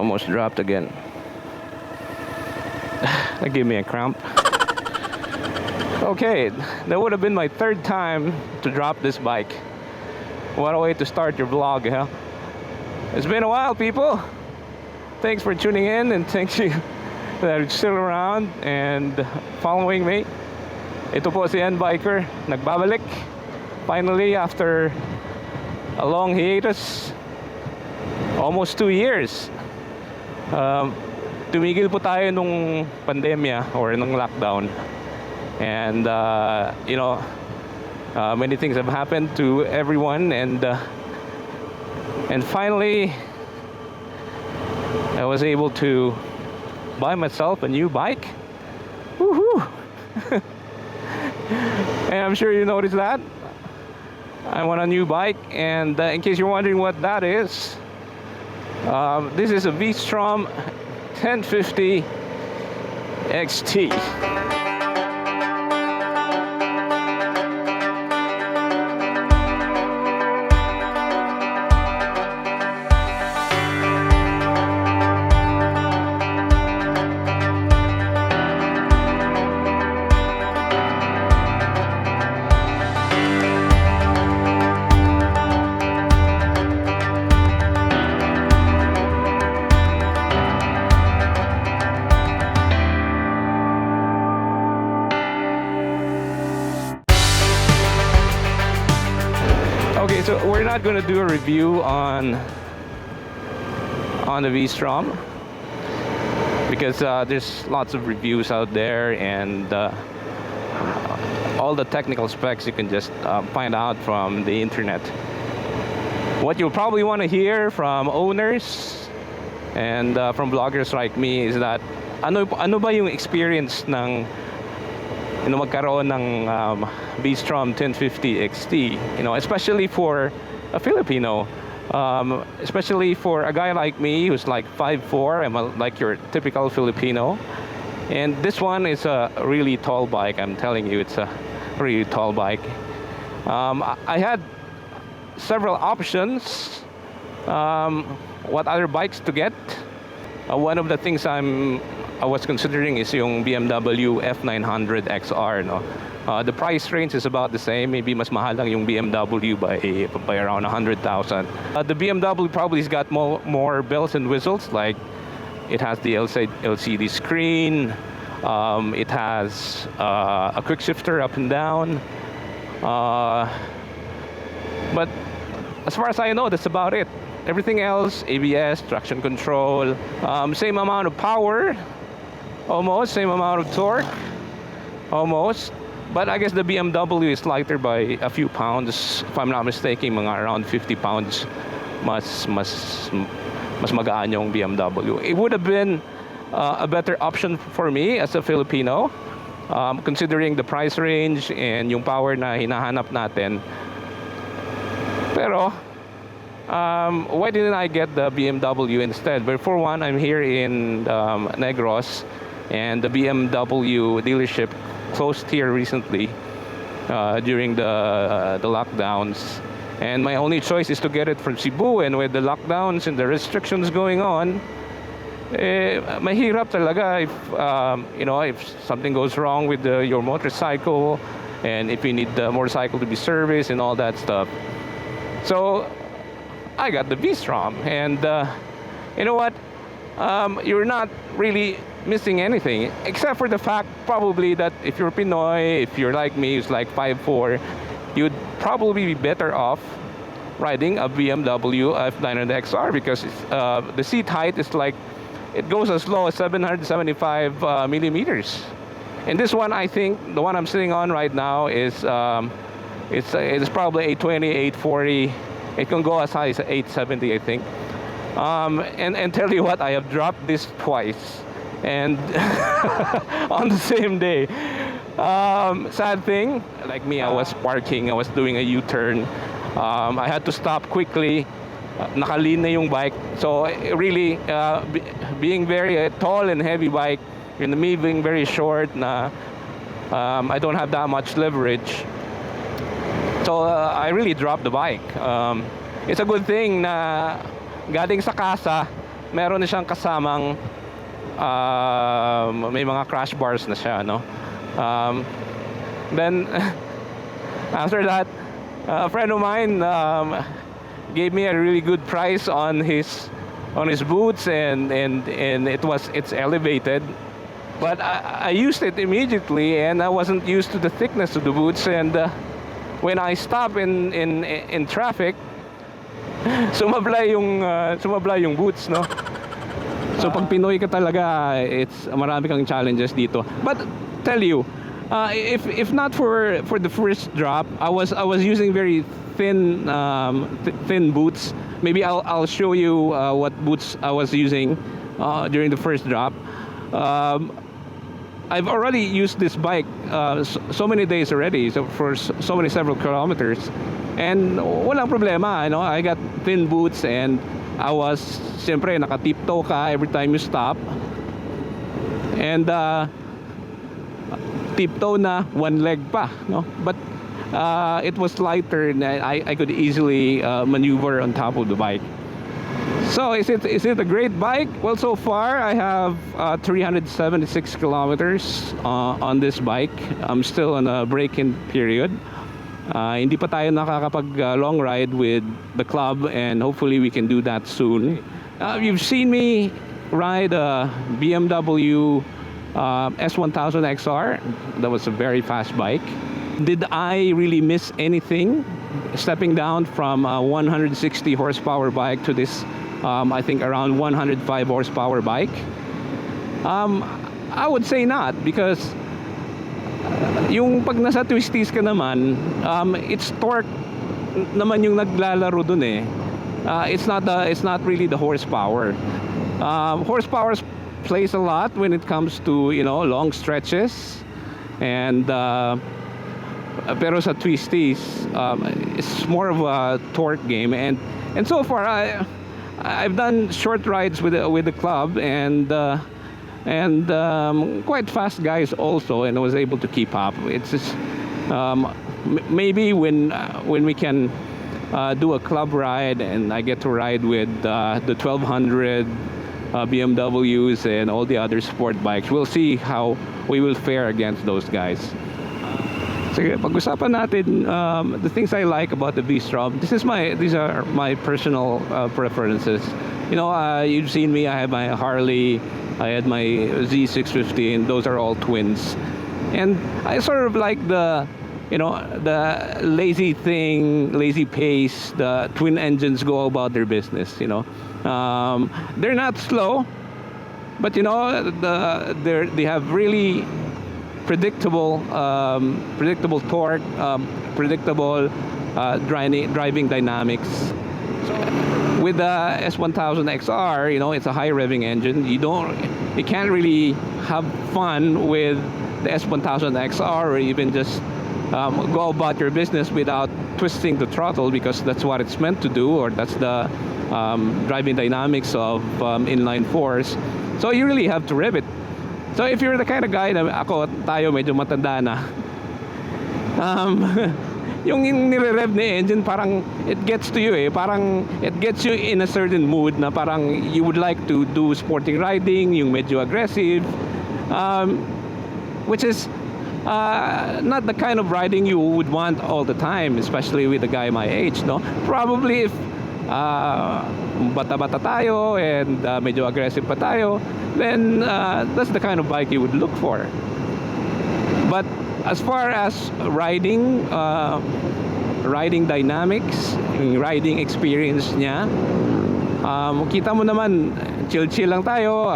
Almost dropped again. That gave me a cramp. Okay, that would have been my third time to drop this bike. What a way to start your vlog, huh? It's been a while, people. Thanks for tuning in, and thank you that are still around and following me. Ito po si N Biker, nagbabalik. Finally, after a long hiatus, almost 2 years. Tumigil po tayo nung pandemya or nung lockdown. And you know, many things have happened to everyone, and finally I was able to buy myself a new bike. Woohoo! And I'm sure you noticed that I want a new bike, and in case you're wondering what that is, this is a VStrom 1050 XT. Okay, so we're not going to do a review on the VStrom because there's lots of reviews out there, and all the technical specs you can just find out from the internet. What you'll probably want to hear from owners and from bloggers like me is that ano ba yung experience ng magkaroon ng VStrom 1050 XT, especially for a Filipino, especially for a guy like me who's like 5'4". I'm like your typical Filipino, and this one is a really tall bike. I'm telling you, it's a really tall bike. I had several options what other bikes to get. One of the things I was considering is yung BMW F900XR, no? The price range is about the same. Maybe mas mahal lang yung BMW by around 100,000. The BMW probably has got more bells and whistles, like it has the LCD screen, it has a quick shifter up and down, but as far as I know, that's about it. Everything else, ABS, traction control, same amount of power, almost, same amount of torque, almost. But I guess the BMW is lighter by a few pounds. If I'm not mistaken, mga around 50 pounds mas magaan yung BMW. It would have been a better option for me as a Filipino, considering the price range and yung power na hinahanap natin. Pero why didn't I get the BMW instead? But for one, I'm here in Negros, and the BMW dealership closed here recently during the lockdowns, and my only choice is to get it from Cebu. And with the lockdowns and the restrictions going on, mahirap talaga if something goes wrong with your motorcycle, and if you need the motorcycle to be serviced and all that stuff. So I got the VStrom, and you know what? You're not really missing anything, except for the fact probably that if you're Pinoy, if you're like me, who's like 5'4", you'd probably be better off riding a BMW F900XR, because the seat height is like, it goes as low as 775 millimeters. And this one, I think, the one I'm sitting on right now is it's probably 820, 840. It can go as high as 870, I think. And tell you what, I have dropped this twice, and on the same day. Sad thing, like me, I was parking, I was doing a U-turn. I had to stop quickly. Nakalean na yung bike. So really, being very tall and heavy bike, and me being very short, na I don't have that much leverage. So I really dropped the bike. It's a good thing na galing sa casa, meron na siyang kasamang may mga crash bars na siya, no? Then after that, a friend of mine gave me a really good price on his boots, and it's elevated. But I used it immediately, and I wasn't used to the thickness of the boots. And when I stop in traffic, sumabla yung boots, no? So pag Pinoy ka talaga, marami kang challenges dito. But tell you, if not for the first drop, I was using very thin boots. Maybe I'll show you what boots I was using during the first drop. I've already used this bike so many days already, so for several kilometers, and walang problema. I got thin boots, and I was siyempre naka-tiptoe ka every time you stop, and tiptoe na one leg pa, no? But it was lighter, and I could easily maneuver on top of the bike. So is it a great bike? Well, so far I have 376 kilometers on this bike. I'm still on a break-in period. Hindi pa tayo nakakapag long ride with the club, and hopefully we can do that soon. You've seen me ride a BMW S1000XR. That was a very fast bike. Did I really miss anything stepping down from a 160 horsepower bike to this I think around 105 horsepower bike? I would say not, because yung pag nasa twisties ka naman, it's torque naman yung naglalaro dun eh. It's not really the horsepower. Horsepower plays a lot when it comes to long stretches, and pero sa twisties, it's more of a torque game, and so far I've done short rides with the club, and quite fast guys also, and I was able to keep up. It's just maybe when we can do a club ride, and I get to ride with the 1200 BMWs and all the other sport bikes, we'll see how we will fare against those guys. Sige, pag-usapan natin the things I like about the V-Strom. These are my personal preferences. You've seen me. I have my Harley. I had my Z650, and those are all twins. And I sort of like the lazy pace. The twin engines go about their business. They're not slow, but they have really predictable torque, predictable driving dynamics. With the S1000XR, it's a high revving engine. You can't really have fun with the S1000XR, or even just go about your business without twisting the throttle, because that's what it's meant to do, or that's the driving dynamics of inline fours. So you really have to rev it. So if you're the kind of guy na tayo medyo matanda na, yung nire-rev na engine, parang it gets to you parang it gets you in a certain mood na parang you would like to do sporting riding, yung medyo aggressive, which is not the kind of riding you would want all the time, especially with a guy my age, no? Probably if bata-bata tayo and medyo aggressive pa tayo, then that's the kind of bike you would look for. But as far as riding dynamics, yung riding experience niya, kita mo naman, chill lang tayo.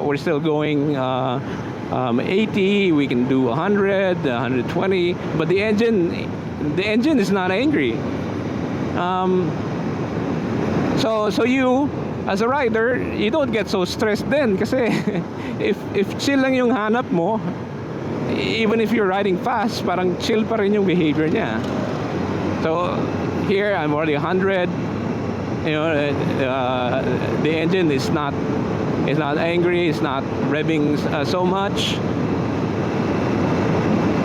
We're still going 80, we can do 100, 120, but the engine is not angry. So you, as a rider, you don't get so stressed then, kasi if chill lang yung hanap mo, even if you're riding fast, parang chill pa rin yung behavior niya. So here I'm already 100. The engine is not angry, it's not revving so much.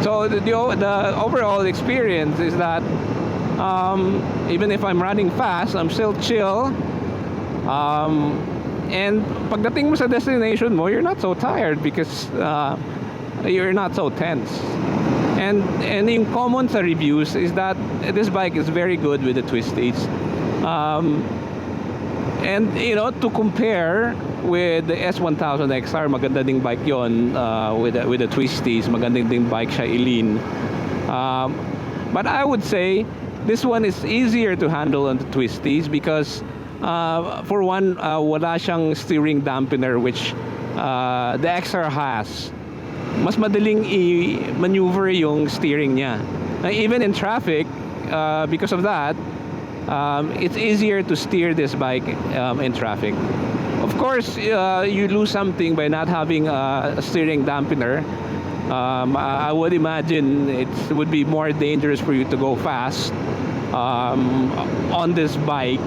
So the overall experience is that even if I'm running fast, I'm still chill. And pagdating mo sa destination mo, you're not so tired because you're not so tense. And yung common sa reviews is that this bike is very good with the twisties. And you know, to compare with the S1000XR, maganda ding bike yon, with the twisties, maganda ding bike siya ilin. But I would say this one is easier to handle on the twisties because for one, wala siyang steering dampener, which the XR has. Mas madaling i-maneuver yung steering niya. Even in traffic, because of that, it's easier to steer this bike in traffic. Of course, you lose something by not having a steering dampener. I would imagine it would be more dangerous for you to go fast on this bike.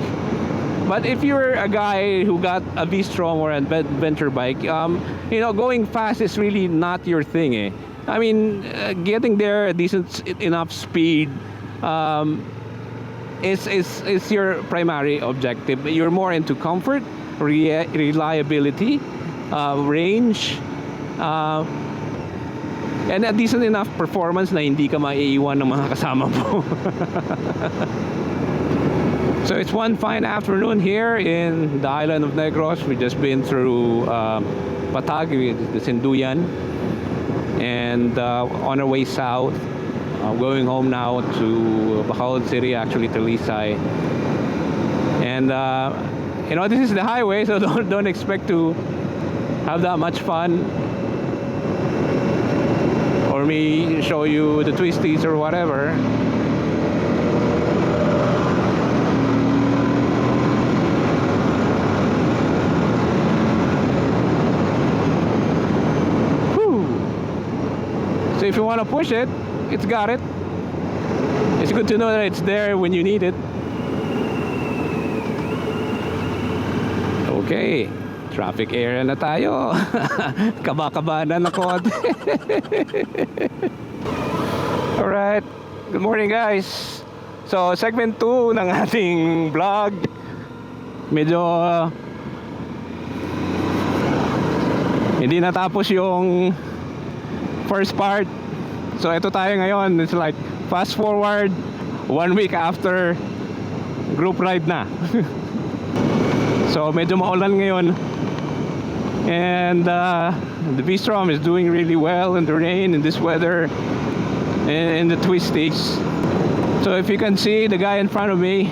But if you're a guy who got a V-Strom or an adventure bike, you know, going fast is really not your thing. Eh? I mean, getting there at decent enough speed is your primary objective. You're more into comfort, reliability, range, and a decent enough performance na hindi ka maiiwan ng mga kasama mo. So it's one fine afternoon here in the island of Negros. We've just been through Patag, it's in Duyan, and on our way south, going home now to Bacolod City, actually to Lisay. And you know, this is the highway, so don't expect to have that much fun, or me show you the twisties or whatever. So if you want to push it, it's got it. It's good to know that it's there when you need it. Okay, traffic area na tayo. Kaba-kaba na konti. Alright, good morning guys. So segment 2 ng ating vlog. Medyo hindi natapos yung first part. So ito tayo ngayon. It's like fast forward 1 week after group ride na. So medyo maulan ngayon, and the V-Strom is doing really well in the rain, in this weather, in the twisties. So if you can see, the guy in front of me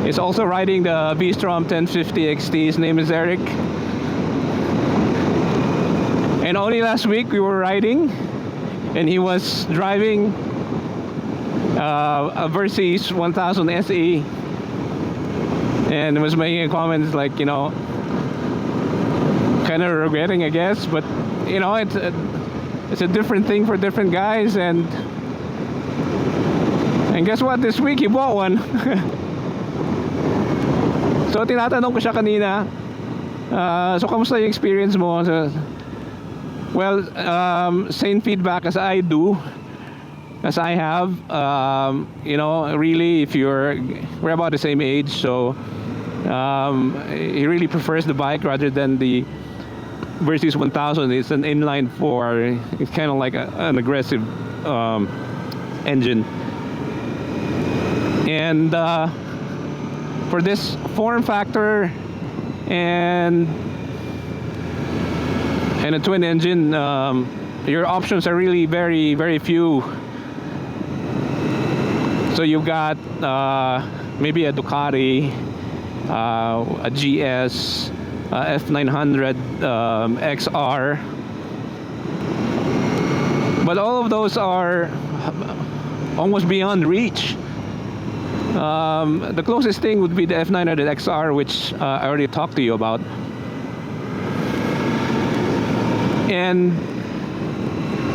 is also riding the V-Strom 1050 XT. His name is Eric. And only last week we were riding, and he was driving a Versys 1000 SE, and was making comments like, you know, kind of regretting, I guess, but you know, it's a different thing for different guys, and guess what? This week he bought one. So tinatanong ko siya kanina, so kamusta yung experience mo? So, well, same feedback as I do, as I have. You know, really, we're about the same age, so he really prefers the bike rather than the Versys 1000. It's an inline 4. It's kind of like an aggressive engine. And for this form factor and a twin engine, your options are really very, very few. So you've got maybe a Ducati, a GS, F900XR, but all of those are almost beyond reach. The closest thing would be the F900XR, which I already talked to you about. And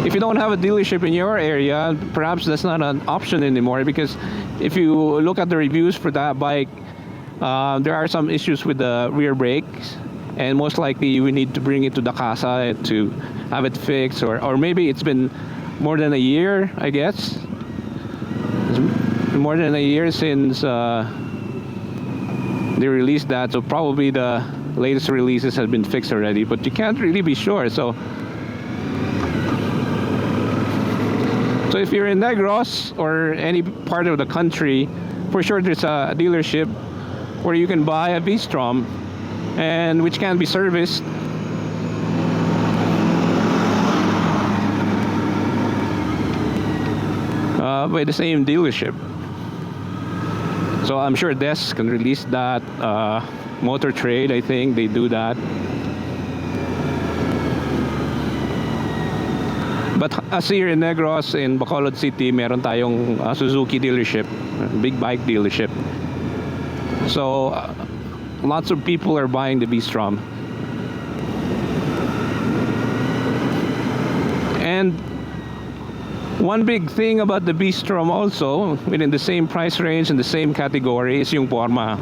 if you don't have a dealership in your area, perhaps that's not an option anymore, because if you look at the reviews for that bike, there are some issues with the rear brakes, and most likely you will need to bring it to the casa to have it fixed, or maybe it's been more than a year, I guess. It's more than a year since they released that, so probably the latest releases have been fixed already, but you can't really be sure. So if you're in Negros or any part of the country, for sure there's a dealership where you can buy a VStrom, and which can be serviced by the same dealership. So I'm sure Des can release that. Motor Trade, I think they do that. But as here in Negros, in Bacolod City, meron tayong Suzuki dealership, big bike dealership. So lots of people are buying the VStrom. And one big thing about the VStrom also, within the same price range and the same category, is yung forma.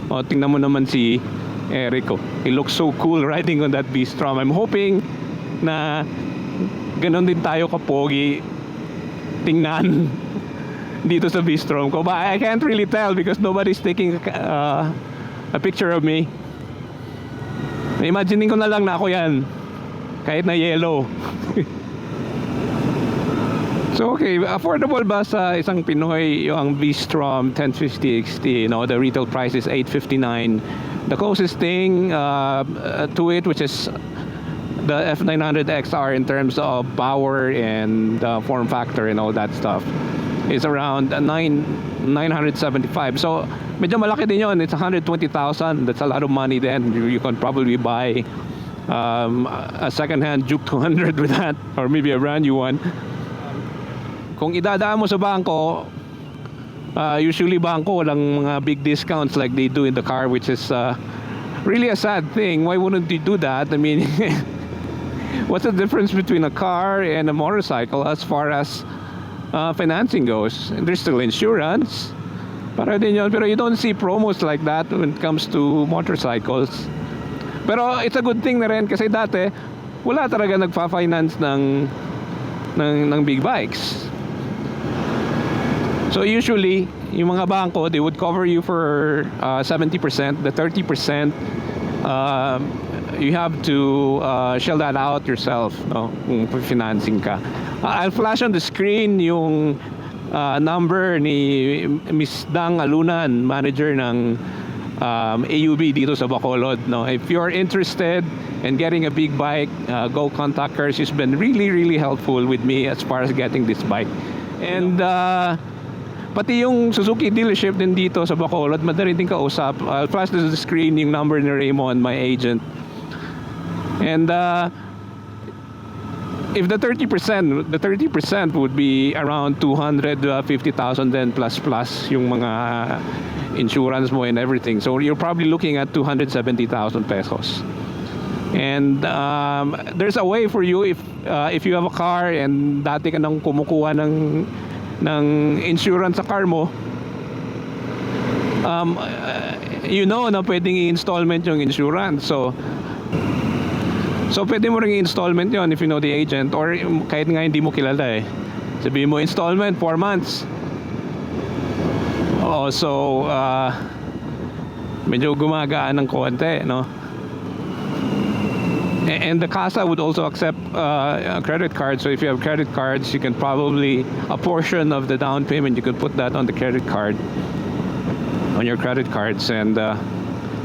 O, tingnan mo naman si Eric. He looks so cool riding on that VStrom. I'm hoping na ganon din tayo kapogi tingnan dito sa VStrom ko. But I can't really tell because nobody's taking a picture of me. Imagining ko na lang na ako yan, kahit na yellow. So okay, affordable ba sa isang Pinoy yung VStrom 1050 XT? You know, the retail price is $859. The closest thing to it, which is the F900XR in terms of power and form factor and all that stuff, is around $975. So medyo malaki din yun. It's $120,000. That's a lot of money. Then you can probably buy a second-hand Juke 200 with that, or maybe a brand new one. Kung idadaan mo sa bangko, usually bangko walang mga big discounts like they do in the car, which is really a sad thing. Why wouldn't you do that? I mean, what's the difference between a car and a motorcycle as far as financing goes? And there's still insurance. Para din yun. Pero you don't see promos like that when it comes to motorcycles. Pero it's a good thing na rin kasi dati wala talaga nagpa-finance ng big bikes. So usually, yung mga bangko, they would cover you for 70%. The 30%, you have to shell that out yourself, no? Kung financing ka. I'll flash on the screen yung number ni Miss Dang Alunan, manager ng AUB dito sa Bacolod. No? If you're interested in getting a big bike, go contact her. She's been really, really helpful with me as far as getting this bike. And pati yung Suzuki dealership din dito sa Bacolod, madali din kausap. I'll flash to the screen yung number ni Raymond, my agent. And if the 30% would be around 250,000 then plus yung mga insurance mo and everything. So you're probably looking at 270,000 pesos. And there's a way for you if you have a car and dati ka nang kumukuha ng insurance sa car mo, you know na pwedeng i-installment yung insurance. So pwede mo ring i-installment yon if you know the agent, or kahit nga hindi mo kilala sabihin mo installment 4 months. So medyo gumagaan ng konti, no? And the casa would also accept a credit card. So if you have credit cards, you can probably, a portion of the down payment, you could put that on the credit card, on your credit cards. And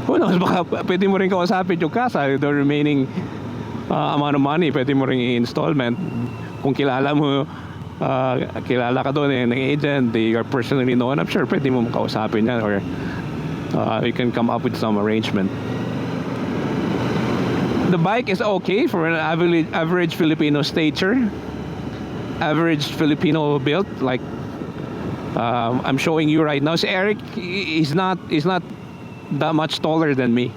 who knows, baka pwede mo rin kausapin yung casa, the remaining amount of money, pwede mo rin i-installment. Kung kilala mo, kilala ka doon ng agent, they are personally known, I'm sure pwede mo kausapin yan, or you can come up with some arrangement. The bike is okay for an average Filipino stature, average Filipino build. Like I'm showing you right now. So Eric is not that much taller than me,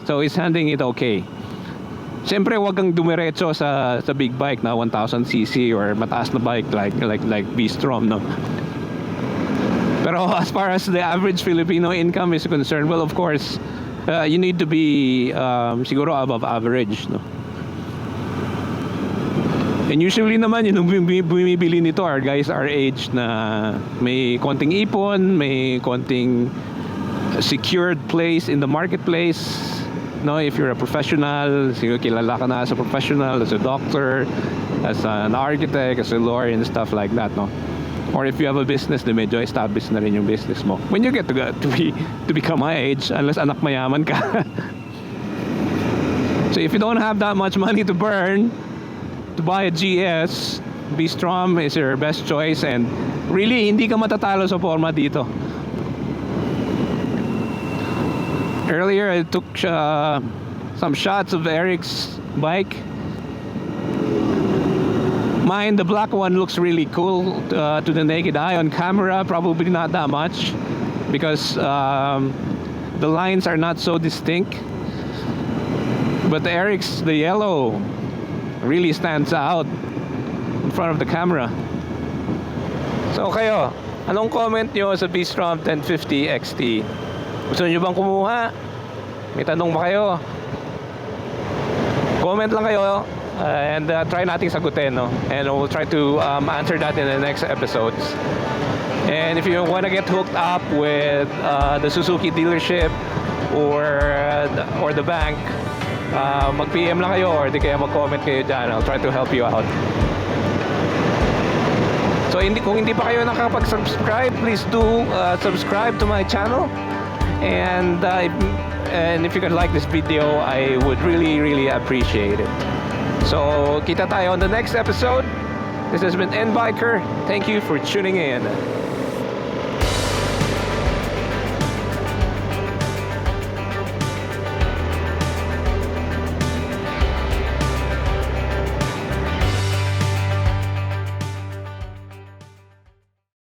so he's handling it okay. Siyempre, wag kang dumiretso sa big bike na 1000cc or mataas na bike like VStrom, no. Pero as far as the average Filipino income is concerned, well, of course, you need to be siguro above average, no? And usually naman yung bumibili nito are guys our age na may konting ipon, may konting secured place in the marketplace, No, if you're a professional, siguro kilala ka na as a professional, as a doctor, as an architect, as a lawyer, and stuff like that, no? Or if you have a business, then medyo established na rin yung business mo. When you get to become my age, unless anak mayaman ka. So if you don't have that much money to burn, to buy a GS, VStrom is your best choice, and really hindi ka matatalo sa forma dito. Earlier I took some shots of Eric's bike. Mine, the black one, looks really cool to the naked eye. On camera, probably not that much, because the lines are not so distinct. But the Eric's, the yellow, really stands out in front of the camera. So kayo, anong comment nyo sa VStrom 1050 XT? Gusto nyo bang kumuha? May tanong ba kayo? Comment lang kayo, and try nating sagutin, no? And we'll try to answer that in the next episodes. And if you want to get hooked up with the Suzuki dealership or the bank, mag-PM lang kayo, or di kaya mag-comment kayo dyan. I'll try to help you out. So kung hindi pa kayo nakapag-subscribe, please do subscribe to my channel. And if you could like this video, I would really appreciate it. So kita tayo on the next episode. This has been N Biker. Thank you for tuning in.